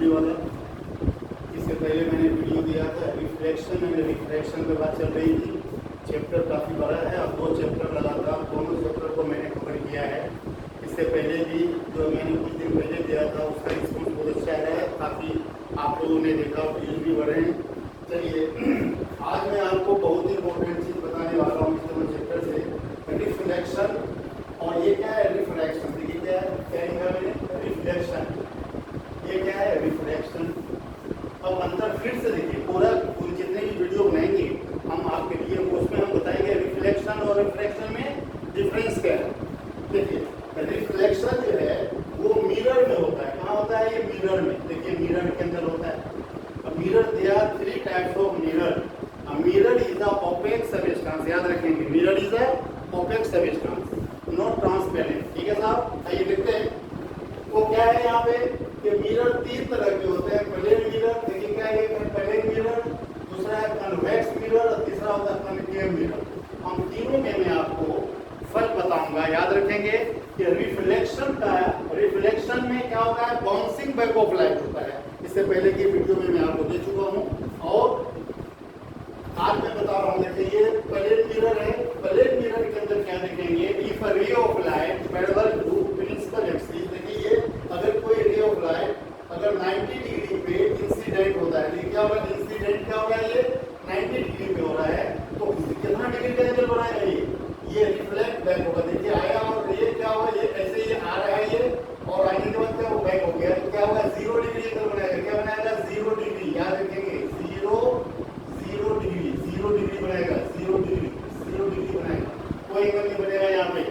होने वाला। इससे पहले मैंने वीडियो दिया था रिफ्लेक्शन एंड रिफ्रैक्शन पे बात चल रही थी। चैप्टर काफ़ी बड़ा है, अब 2 चैप्टर लगातार दोनों चैप्टर को मैंने कवर किया है। इससे पहले भी जो मैंने कुछ दिन पहले दिया था उसका रिस्पॉन्स बहुत अच्छा है, काफ़ी आप लोगों ने देखा, व्यूज भी बढ़े हैं। चलिए आज मैं आपको बहुत ही इंपॉर्टेंट चीज़ बताने वाला हूँ इस दोनों चैप्टर से, रिफ्लेक्शन और ये क्या है रिफ्रैक्शन। देखिए क्या है, क्या लिखा मैंने, रिफ्लेक्शन, ये क्या है रिफ्लेक्शन। अब अंतर फिर से देखिए, पूरा जितने भी वीडियो बनाएंगे हम आपके लिए उसमें हम बताएंगे रिफ्लेक्शन और रिफ्रैक्शन में डिफरेंस क्या है। देखिए रिफ्लेक्शन जो है वो मिरर में होता है। कहाँ होता है ये, मिरर में। देखिए मिरर के अंदर होता है। अब mirror there are 3 types of mirror. Mirror is a opaque substance, याद रखेंगे, mirror is a opaque substance, not transparent. ठीक है साहब, आइए देखते हैं वो क्या है यहाँ पे कि मिरर 3 तरह के होते हैं। प्लेन मिरर, देखिए क्या है, प्लेन मिरर, दूसरा है कन्वेक्स मिरर और तीसरा होता है कनकेव मिरर। हम तीनों में मैं आपको फर्क बताऊंगा। याद रखेंगे कि रिफ्लेक्शन में क्या होता है, बाउंसिंग बैक ऑफ लाइट होता है। इससे पहले की वीडियो में मैं आपको दे चुका हूँ और आज मैं बता रहा हूँ। देखिए ये प्लेन मिरर है। प्लेन मिरर के अंदर क्या देखेंगे, if a ray of light parallel to principal axis. देखिए ये अगर कोई रे ऑफ लाइट अगर 90 डिग्री पे इंसिडेंट होता है, देखिए क्या होगा, इंसिडेंट क्या होगा, ये 90 डिग्री पे हो रहा है, तो कितना डिग्री का एंगल बनाएगा ये रिफ्लेक्ट बैक होगा। देखिए आया और ये क्या होगा, ये ऐसे ही आ रहा है ये, और आने के बाद क्या वो बैक हो गया, तो क्या होगा 0 डिग्री एंगल बनाएगा। क्या बनाएगा, 0 डिग्री। याद रखेंगे 0 डिग्री बनाएगा, 0 डिग्री बनाएगा। कोई एंगल नहीं बनेगा यहाँ पे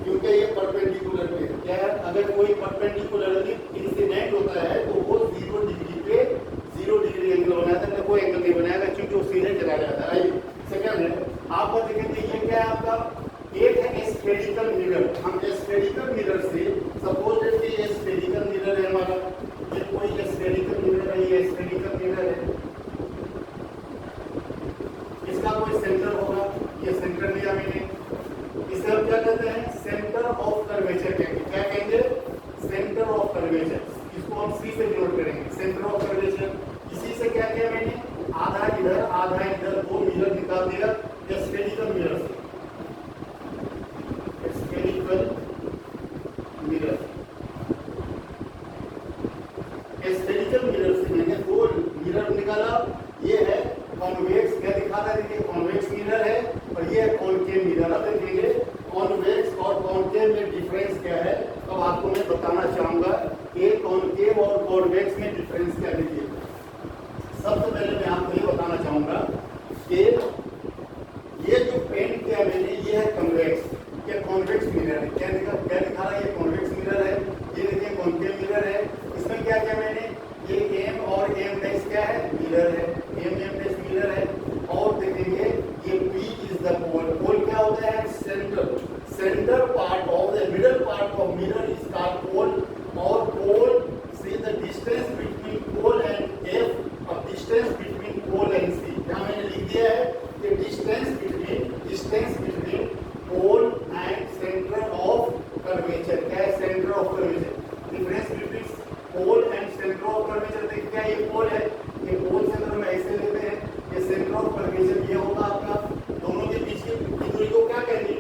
क्योंकि ये परपेंडिकुलर पे क्या है, अगर कोई परपेंडिकुलरली इंसिडेंट होता है तो वो 0 डिग्री पे 0 डिग्री एंगल बनाता है, तो कोई एंगल नहीं बनाएगा क्योंकि वो सीधे चला जाता है। सेकंड है आपको देखेंगे ये क्या है आपका, एक है स्फेरिकल मिरर। हम स्फेरिकल मिरर से सपोज दैट ये स्फेरिकल मिरर है हमारा, ये कोई स्फेरिकल मिरर है, ये स्फेरिकल मिरर है, इसका कोई सेंटर होगा, ये सेंटर लिया मैंने, इसे हम क्या कहते हैं, सेंटर ऑफ कर्वेचर कहेंगे। क्या कहेंगे, सेंटर ऑफ कर्वेचर। इसको हम सी से डिनोट करेंगे, सेंटर ऑफ कर्वेचर। इसी से क्या किया मैंने, आधा इधर 2 मिरर निकाल दिया स्फेरिकल मिरर से, स्फेरिकल मिरर, स्फेरिकल मिरर से मैंने 2 मिरर निकाला। ये है कॉन्वेक्स, क्या दिखा रहा है, देखिए कॉन्वेक्स मिरर है और ये है कॉनकेव मिरर। अब देखेंगे कॉन्वेक्स और कॉनकेव में डिफरेंस क्या है। अब आपको मैं बताना चाहूंगा कि कॉनकेव और कॉन्वेक्स में डिफरेंस क्या है। देखिए सबसे पहले मैं आपको ये बताना चाहूंगा कि ये जो पेंट किया मैंने, ये है कन्वेक्स, ये कॉन्वेक्स मिरर है। क्या दिखा रहा है, ये कॉन्वेक्स मिरर है, ये देखिए कॉनकेव मिरर है। इसमें क्या किया मैंने, ये एम और एम डैश क्या है, मिरर है, एम डैश मिरर है। और देखेंगे ये P is the pole. Pole क्या होता है, centre part of the middle part of mirror is called pole. और pole see the distance between pole and F और distance between pole and C. यहाँ मैंने लिख दिया है कि distance between pole and centre of curvature. क्या है, centre of curvature. Difference between pole and centre of curvature. देखिए क्या ये पोल है, ये पोल से अगर हम ऐसे लेते हैं, ये सेंटर ऑफ कर्वेचर ये होगा आपका, दोनों के बीच की दूरी को क्या कहेंगे,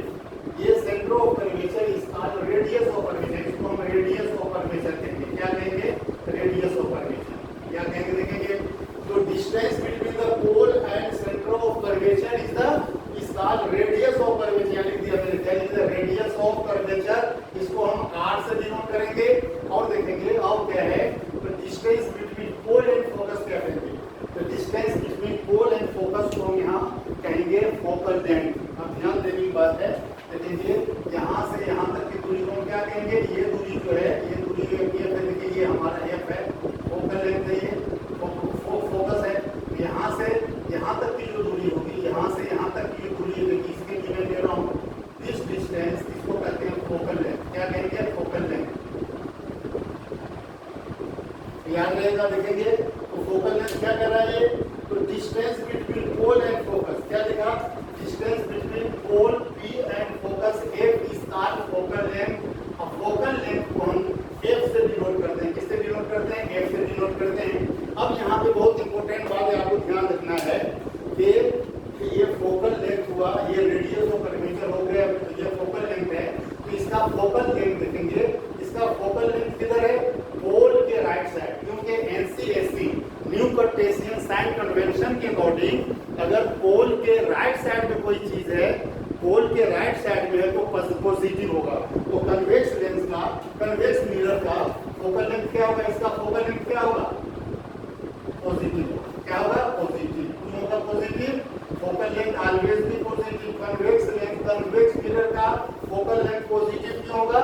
ये centre of curvature is called radius of curvature. इसको हम रेडियस ऑफ कर्वेचर कहेंगे। क्या कहेंगे, रेडियस ऑफ कर्वेचर। क्या कहेंगे, देखेंगे तो distance between the pole and centre of curvature is called radius of curvature. लिख दिया मैंने, क्या लिख दिया, रेडियस ऑफ कर्वेचर। इसको हम r से डिनोट करेंगे। और देखेंगे अब क्या है, तो distance between pole and focus क्या कहेंगे, तो distance between pole and focus को हम यहाँ कहेंगे फोकल लेंथ। अब ध्यान देने की बात है, देखिए यहाँ से यहाँ तक की दूरी को हम क्या कहेंगे, ये दूरी जो है, ये दूरी जो है, देखिए ये हमारा एफ है, फोकल लेंथ है, ये फोकस है। यहाँ से यहाँ तक की जो दूरी होगी, यहाँ से यहाँ तक की दूरी है, इसके लिए मैं दे रहा हूँ दिस डिस्टेंस, इसको कहते हैं फोकल लेंथ। क्या कहेंगे, फोकल लेंथ। याद रहेगा, देखेंगे तो फोकल लेंथ क्या कर रहा है, तो distance between pole and focus. क्या लिखा, distance between pole P and focus F is called focal length. अब फोकल लेंथ को हम एफ से डिनोट करते हैं, किससे डिनोट करते हैं, F से डिनोट करते हैं। अब यहाँ पे बहुत इंपॉर्टेंट बात है, आपको ध्यान रखना है कि ये फोकल लेंथ हुआ, ये रेडियस ऑफ कर्वेचर हो गया, ये फोकल लेंथ है। तो इसका फोकल लेंथ देखेंगे, इसका फोकल लेंथ किधर है? पोल के राइट साइड, क्योंकि NCSC new Cartesian sign convention के अकॉर्डिंग अगर पोल के राइट साइड में कोई चीज है, पोल के राइट साइड में है तो पॉजिटिव होगा। तो कन्वेक्स लेंस का, कन्वेक्स मिरर का फोकल लेंथ क्या होगा? इसका फोकल लेंथ क्या होगा? पॉजिटिव। क्या होगा? पॉजिटिव। क्यों होगा पॉजिटिव? फोकल लेंथ ऑलवेज भी positive. Convex lens, convex mirror का फोकल लेंथ पॉजिटिव क्यों होगा?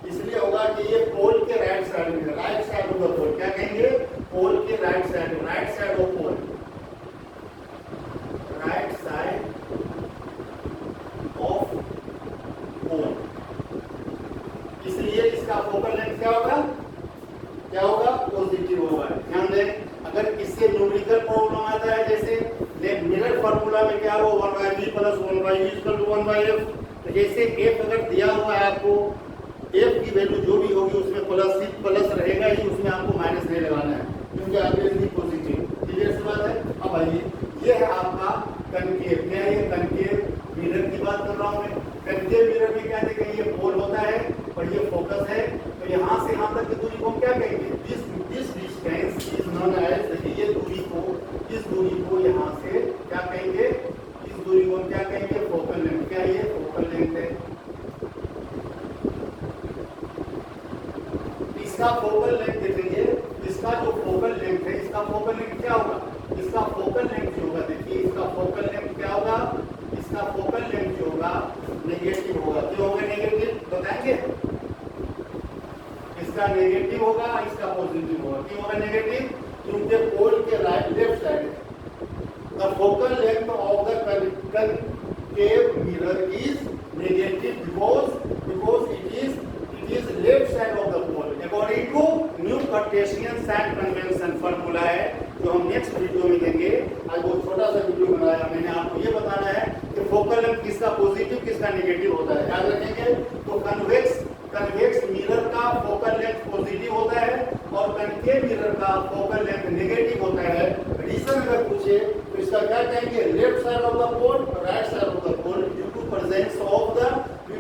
इसलिए होगा कि ये पोल के राइट साइड में, right side of the pole, क्या कहेंगे? पोल के right side, right side of pole, right side of pole. इसलिए इसका फोकल लेंथ क्या होगा? क्या होगा? पॉजिटिव होगा। ध्यान दें, अगर इससे न्यूमेरिकल प्रॉब्लम आता है, जैसे मिरर फार्मूला में क्या हो, 1/v + 1/u = 1/f। तो जैसे f अगर दिया हुआ है आपको, f की वैल्यू जो भी होगी उसमें प्लस रहेगा ही, उसमें आपको माइनस नहीं लगाना है, क्योंकि ऑब्वियसली पॉजिटिव। क्लियर सी बात है। अब आइए, ये है आपका कनकेव। क्या है? कनकेव मिरर की बात कर रहा हूँ मैं। कनकेव मिरर में क्या देखेंगे? ये पोल होता है और ये फोकस है। तो यहाँ से यहाँ तक की दूरी को हम क्या कहेंगे? This distance is known as, ये दूरी को, इस दूरी को यहाँ से क्या कहेंगे? इस दूरी को हम क्या कहेंगे? Focal length. क्या ये फोकल लेंथ है? इसका फोकल लेंथ देखेंगे, इसका जो फोकल लेंथ है, इसका फोकल लेंथ क्या होगा? इसका फोकल लेंथ जो होगा, देखिए इसका फोकल लेंथ क्या होगा? इसका फोकल लेंथ जो होगा नेगेटिव होगा। क्यों होगा नेगेटिव? बताएंगे। इसका नेगेटिव होगा, इसका पॉजिटिव होगा। क्यों होगा नेगेटिव? क्योंकि पोल के right left side the focal length of the concave mirror is negative because it is left side of the pole according to new Cartesian sign convention. Formula है जो हम नेक्स्ट वीडियो में देंगे। आज बहुत छोटा सा वीडियो बनाया मैंने, आपको ये बताना है कि फोकल लेंथ किसका पॉजिटिव किसका नेगेटिव होता है, याद रखेंगे। तो कन्वेक्स मिरर का फोकल लेंथ पॉजिटिव होता है और कनकेव मिरर का फोकल लेंथ नेगेटिव होता है। रीजन अगर पूछे तो इसका क्या कहेंगे? Left side of the pole, right side of the pole, due to presence of the,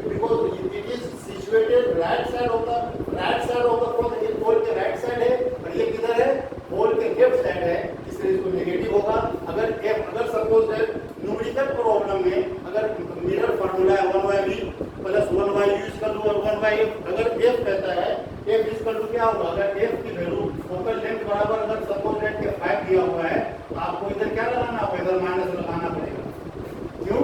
because it is situated right side of the pole. ये पोल के राइट साइड है और ये किधर है? पोल के लेफ्ट साइड है, इसलिए इसको नेगेटिव होगा। अगर सपोज न्यूमेरिकल प्रॉब्लम में अगर मिरर फार्मूला है 1/v + 1/u = 1/f, अगर f कहता है f = क्या होगा? अगर f की वैल्यू फोकल लेंथ बराबर अगर सपोज लेट के 5 दिया हुआ है तो आपको इधर क्या लगाना होगा? इधर माइनस लगाना पड़ेगा। क्यों?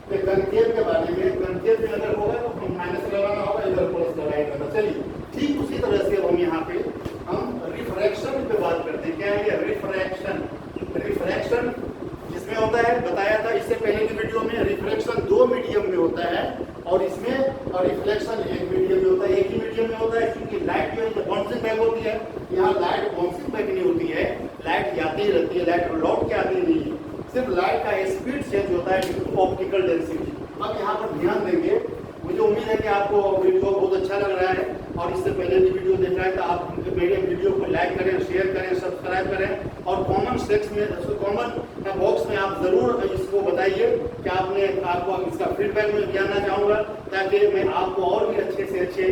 तो कनकेव के बारे में, कनकेव में अगर होगा तो माइनस लगाना होगा, इधर प्लस लगाएगा। चलिए, ठीक उसी तरह से हम यहाँ पे हम रिफ्रैक्शन पे बात करते हैं। क्या है ये? रिफ्रैक्शन जिसमें होता है, बताया था इससे पहले की वीडियो में, रिफ्लेक्शन 2 मीडियम में होता है और इसमें और रिफ्लेक्शन 1 मीडियम में होता है। एक ही मीडियम में होता है क्योंकि लाइट जो है बाउंसिंग बैक होती है। यहाँ लाइट बाउंसिंग बैक नहीं होती है, लाइट जाती ही रहती है, लाइट लौट के आती नहीं है, सिर्फ लाइट का स्पीड चेंज होता है ड्यू टू ऑप्टिकल डेंसिटी। अब यहाँ पर ध्यान देंगे, मुझे उम्मीद है कि आपको वीडियो बहुत अच्छा लग रहा है और इससे पहले भी वीडियो देखा है तो आप मेरे वीडियो को लाइक करें, शेयर करें, सब्सक्राइब करें और कमेंट बॉक्स में आप जरूर इसको बताइए कि आपको इसका फीडबैक मैं जानना चाहूँगा, ताकि मैं आपको और भी अच्छे से अच्छे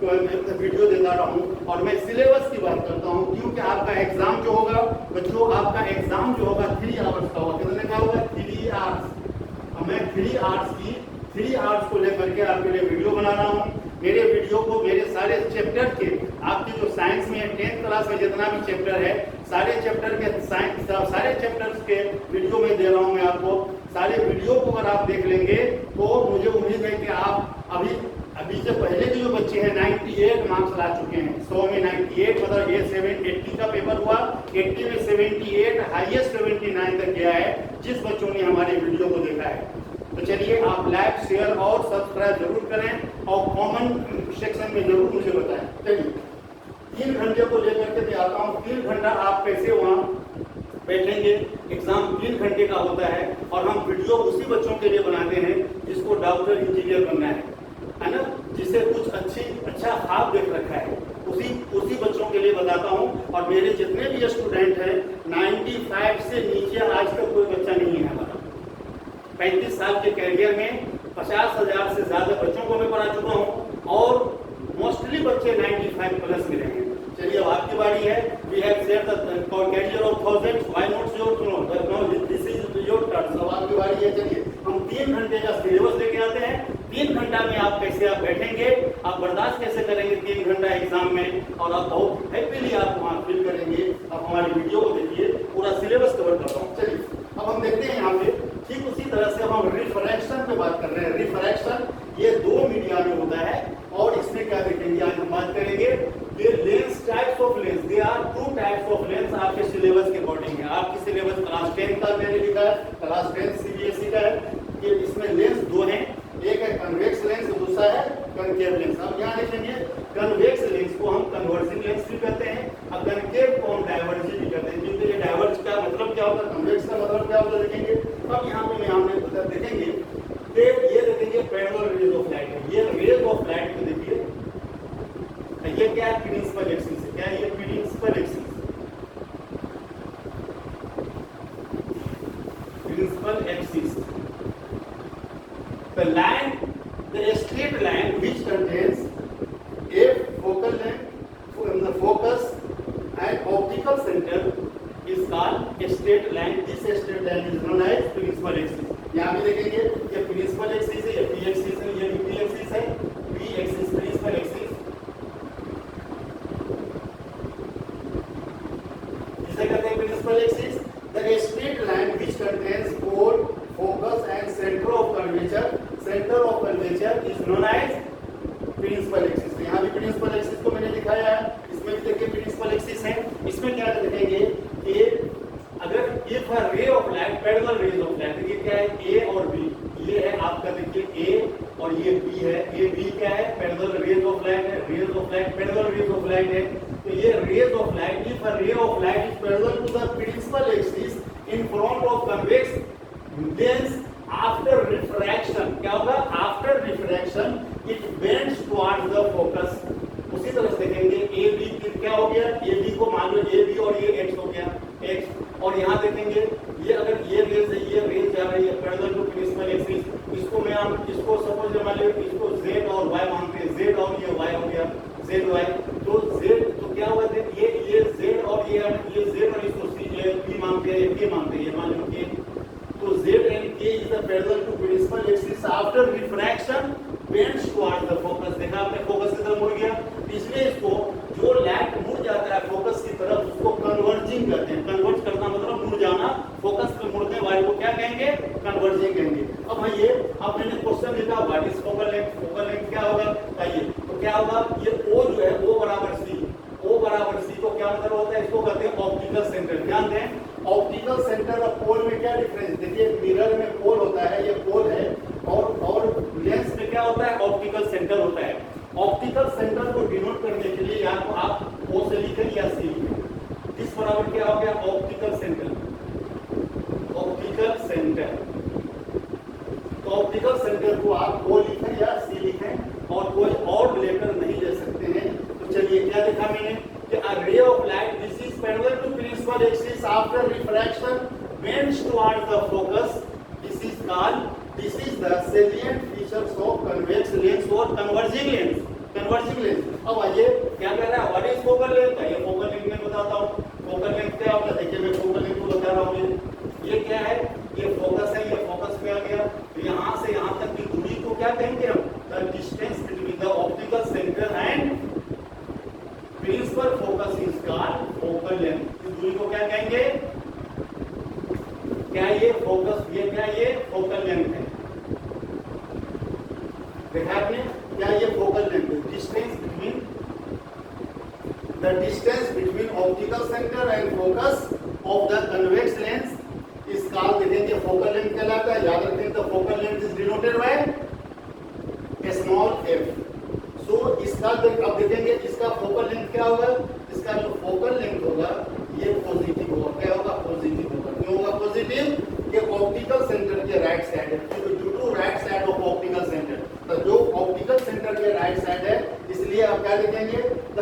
वीडियो देता रहूँ। और मैं सिलेबस की बात करता हूँ क्योंकि आपका एग्जाम जो होगा बच्चों, आपका एग्जाम जो होगा 3 आवर्स का होगा। कितने का होगा? 3 आवर्स। मैं 3 आवर्स को लेकर के आपके लिए वीडियो बना रहा हूँ। मेरे वीडियो को मेरे सारे चैप्टर के, आपकी जो साइंस में 10th क्लास में जितना भी चैप्टर है, सारे चैप्टर्स के वीडियो में दे रहा हूँ मैं आपको। सारे वीडियो को अगर आप देख लेंगे तो मुझे उम्मीद है कि आप अभी से पहले के जो बच्चे हैं 98 मार्क्स ला चुके हैं। 100 में 98, मतलब ये 80 का पेपर हुआ, 80 में 78, हाईएस्ट 79 तक गया है जिस बच्चों ने हमारे वीडियो को देखा है। तो चलिए, आप लाइक, शेयर और सब्सक्राइब जरूर करें और कमेंट सेक्शन में जरूर मुझे बताएं। चलिए, 3 घंटे को लेकर के मैं आता हूँ। 3 घंटा आप कैसे वहाँ बैठेंगे? एग्जाम 3 घंटे का होता है और हम वीडियो उसी बच्चों के लिए बनाते हैं जिसको डॉक्टर इंजीनियर बनना है ना, जिसे कुछ अच्छा ख्वाब देख रखा है, उसी बच्चों के लिए बताता हूँ। और मेरे जितने भी स्टूडेंट हैं 95 से नीचे आज तक कोई बच्चा नहीं है हमारा। 35 साल के कैरियर में 50,000 से ज्यादा बच्चों को मैं पढ़ा चुका हूँ और मोस्टली बच्चे 95 प्लस में रहे हैं। चलिए अब आपकी बारी है। We have share the career of thousands, why not your no, this is your turn. अब आपकी बारी है। चलिए हम 3 घंटे का सिलेबस लेके आते हैं। 3 घंटा में आप कैसे आप बैठेंगे, आप बर्दाश्त कैसे करेंगे 3 घंटा एग्जाम में, और आप बहुत हैप्पीली आप वहाँ फील करेंगे। आप हमारी वीडियो को देखिए, पूरा सिलेबस कवर कर रहा हूँ। चलिए अब हम देखते हैं यहाँ पे ठीक उसी तरह से हम रिफ्रैक्शन पे बात कर रहे हैं। रिफ्रैक्शन ये 2 मीडिया में होता है और इसमें क्या देखेंगे आज हम बात करेंगे। ये lens, types of lens, they are 2 types of lens आपके सिलेबस के अकॉर्डिंग है। आपकी सिलेबस क्लास 10 का मैंने लिखा है, क्लास 10 सीबीएसई का है। ये इसमें लेंस 2 हैं, एक है कन्वेक्स लेंस, दूसरा है कनकेव लेंस। अब यहाँ देखेंगे कन्वेक्स लेंस को हम कन्वर्जिंग लेंस भी कहते हैं और कनकेव को हम डाइवर्जिंग भी कहते हैं। क्योंकि ये डाइवर्ज का मतलब क्या होता है, कन्वेक्स का मतलब क्या होता है देखेंगे। अब यहाँ पे हमने देखेंगे ये देखेंगे पैरेलल रेज ऑफ लाइट है। ये रेज ऑफ लाइट को देखिए, ये क्या है, प्रिंसिपल एक्सिस है। क्या है ये, principal axis, principal axis. The line, the straight line which contains a focal length, the focus and optical center is called a straight line. This straight line is known as principal axis. यहाँ भी देखेंगे ये principal axis है, ये p axis है, ये p axis है, p axis principal axis। इसे कहते हैं principal axis। The straight line which contains pole, focus and center of curvature, center of curvature is known as principal axis। यहाँ भी principal axis को मैंने दिखाया है, इसमें भी देखिए principal axis है। इसमें क्या देखेंगे कि अगर if a ray of light, parallel rays of light, ये क्या है A और B, ये है आपका देखिए A और ये B है। ये B क्या है, parallel rays of light है, rays of light, parallel rays of light है। तो ये rays of light, if a ray of light is parallel to the principal axis in front of convex lens, after refraction क्या होगा, after refraction it bends towards the focus। उसी तरह से देखेंगे A B क्या हो गया, ए बी को मान लो ए बी और ये एक्स हो गया एक्स। और यहाँ देखेंगे ये अगर ये रेज है, ये रेज जा रही है पैरेलल टू प्रिंसिपल एक्सिस, इसको मैं हम इसको सपोज मान लो इसको जेड और वाई मानते हैं, जेड और ये वाई हो गया, जेड वाई। तो जेड तो क्या हुआ, ये जेड और ये जेड और इसको पी मानते हैं, के मानते हैं, ये मान लो के। तो z and k is the parallel to principal axis after refraction bends towards the focus। देखा आपने फोकस की तरफ मुड़ गया, इसलिए इसको जो लाइट मुड़ जाता है फोकस की तरफ उसको कन्वर्जिंग कहते हैं। कन्वर्ज करना मतलब मुड़ जाना, फोकस पे मुड़ने वाले को क्या कहेंगे, कन्वर्जिंग कहेंगे। अब ये अब मैंने क्वेश्चन लिखा what is focal length, focal length क्या होगा बताइए। तो क्या होगा, ये O जो है O बराबर C, O बराबर C को क्या मतलब होता है, इसको कहते हैं ऑप्टिकल सेंटर। ध्यान दें ऑप्टिकल सेंटर और पोल में क्या डिफरेंस, देखिए मिरर में पोल होता है, ये पोल है, और लेंस में क्या होता है, ऑप्टिकल सेंटर होता है। ऑप्टिकल सेंटर को डिनोट करने के लिए या तो आप O से लिखें या C लिखें। इस बराबर क्या हो गया, ऑप्टिकल सेंटर, ऑप्टिकल सेंटर। तो ऑप्टिकल सेंटर को आप O लिखें या C लिखें और कोई और लेटर नहीं ले सकते हैं। तो चलिए क्या देखा मैंने, a ray of light this is parallel to principal axis after refraction bends towards the focus, this is the salient features of convex lens or converging lens, converging lens। अब आइए क्या कह रहा है, what is focal length, ये focal length मैं बताता हूँ। focal length क्या होता है, देखिए मैं focal length को बता रहा हूँ। ये क्या है, ये फोकस है, ये फोकस पे आ गया। तो यहाँ से यहाँ तक की दूरी को क्या कहेंगे हम, the distance between the optical center and principal focus is called focal length. इस दूरी को क्या कहेंगे, क्या ये फोकस, ये क्या ये फोकल लेंथ है। देखा आपने, क्या ये फोकल लेंथ है। Distance between, the distance between optical centre and focus of the convex lens इस कॉल्ड देखेंगे फोकल लेंथ कहलाता है। याद रखें the focal length is denoted by small f। तो इसका अब देखेंगे इसका फोकल लेंथ क्या होगा, इसका जो फोकल लेंथ होगा ये पॉजिटिव होगा। क्या होगा, पॉजिटिव होगा। क्यों होगा पॉजिटिव, ये ऑप्टिकल सेंटर के राइट साइड है, due to right side of optical center. तो जो ऑप्टिकल सेंटर के राइट साइड है इसलिए लिए आप क्या लिखेंगे, द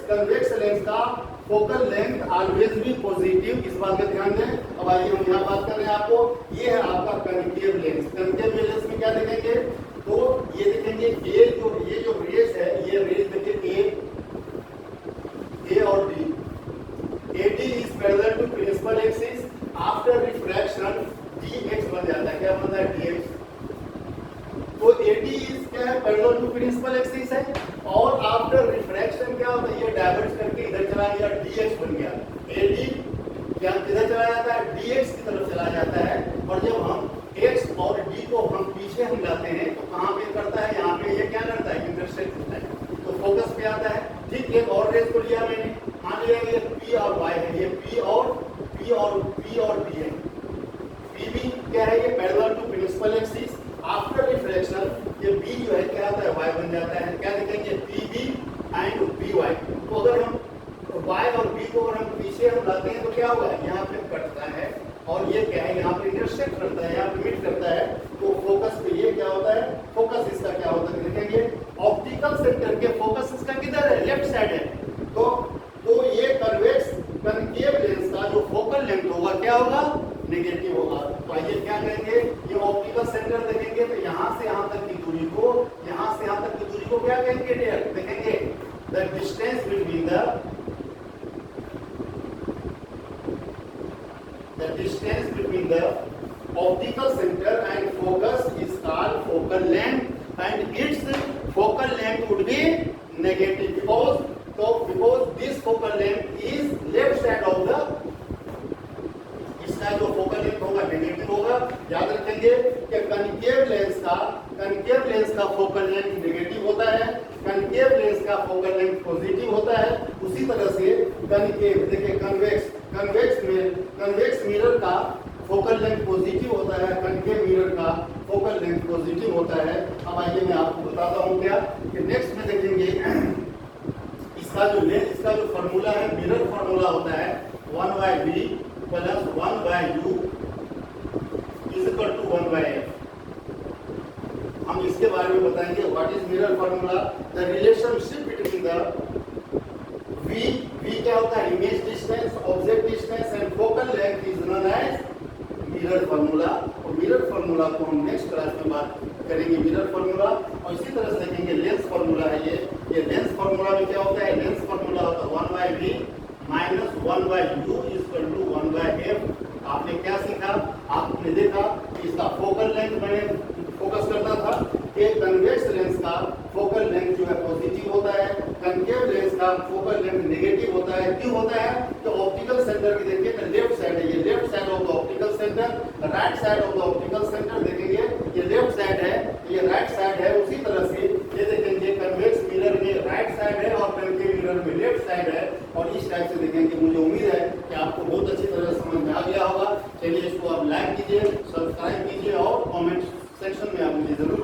कन्वेक्स लेंस का फोकल लेंथ ऑलवेज भी पॉजिटिव, इस बात का ध्यान दें। अब आइए हम यहाँ बात कर रहे हैं आपको, ये है आपका कनकेव लेंस। कनकेव लेंस में क्या देखेंगे, तो ये देखेंगे ये जो रेस है, ये रेस देखिए ए और D. AD is parallel to principal axis, after refraction dx बन जाता है, क्या बनता है dx। तो AD इज क्या है, पैरेलल टू प्रिंसिपल एक्सिस है, और आफ्टर रिफ्रैक्शन क्या होता है, ये डाइवर्ज करके इधर चला गया, dx बन गया। AD क्या किधर चला जाता है, dx की तरफ चला जाता है। और जब हम x और d को हम पीछे हम लाते हैं तो कहाँ पे करता है, यहाँ पे ये क्या करता है, इंटरसेक्ट होता है, तो फोकस पे आता है। ठीक, एक और रेस को लिया मैंने, मान लिया ये p और y है, ये p और d है। p भी क्या है, ये parallel to principal axis, after refraction ये b जो है क्या आता है, y बन जाता है। क्या देखेंगे, pb एंड by। तो अगर हम y और b को अगर हम पीछे हम लाते हैं तो क्या होगा, यहाँ पे कटता है, और ये क्या है, यहाँ पे इंटरसेक्ट करता है, यहाँ पे मीट करता है। तो फोकस पे ये क्या होता है, फोकस इसका क्या होता है, देखेंगे ऑप्टिकल सेंटर के फोकस इसका किधर है, लेफ्ट साइड है। तो ये कनकेव लेंस का जो फोकल लेंथ होगा क्या होगा, नेगेटिव होगा। तो आइए क्या करेंगे, ये ऑप्टिकल सेंटर देखेंगे तो यहाँ से यहाँ तक की दूरी को, यहाँ से यहाँ तक की दूरी को क्या कहेंगे, देखेंगे the distance between the optical center and focus is called focal length, and its focal length would be negative because this focal length is left side of the, इसका जो फोकल लेंथ होगा नेगेटिव होगा। याद रखेंगे कि concave lens का focal length negative होता है, कनकेव लेंस का फोकल लेंथ पॉजिटिव होता है। उसी तरह से कनकेव देखिए कन्वेक्स मिरर का फोकल लेंथ पॉजिटिव होता है, कनकेव मिरर का फोकल लेंथ पॉजिटिव होता है। अब आइए मैं आपको बताता हूँ क्या कि नेक्स्ट में देखेंगे इसका जो फॉर्मूला है, मिरर फॉर्मूला होता है 1/b plus 1/u is equal to 1/f। हम इसके बारे में बताएंगे what is mirror formula, the relationship between the v क्या होता है, image distance, object distance and focal length is known as mirror formula. और मिरर फॉर्मूला को हम नेक्स्ट क्लास में बात करेंगे, मिरर फॉर्मूला। और इसी तरह से देखेंगे लेंस फॉर्मूला है, ये लेंस फॉर्मूला में क्या होता है, लेंस फॉर्मूला होता है 1/v minus 1/u is equal to 1/f। आपने क्या सीखा, आपने देखा कि इसका फोकल लेंथ मैंने फोकस करना था कि कन्वेक्स लेंस का फोकल लेंथ जो है पॉजिटिव होता है, कनकेव लेंस का फोकल लेंथ नेगेटिव होता है। क्यों होता है, तो ऑप्टिकल सेंटर की देखिए ना लेफ्ट साइड है, ये left side of the optical centre, right side of the optical centre देखेंगे ये लेफ्ट साइड है, ये राइट साइड है। उसी तरह से ये देखेंगे कन्वेक्स मिरर में राइट साइड है और कनकेव मिरर में लेफ्ट साइड है। और इस टाइप से देखेंगे, मुझे उम्मीद है कि आपको बहुत अच्छी तरह समझ में आ गया होगा। चलिए इसको आप लाइक कीजिए, सब्सक्राइब कीजिए और कमेंट सेक्शन में आप मुझे जरूर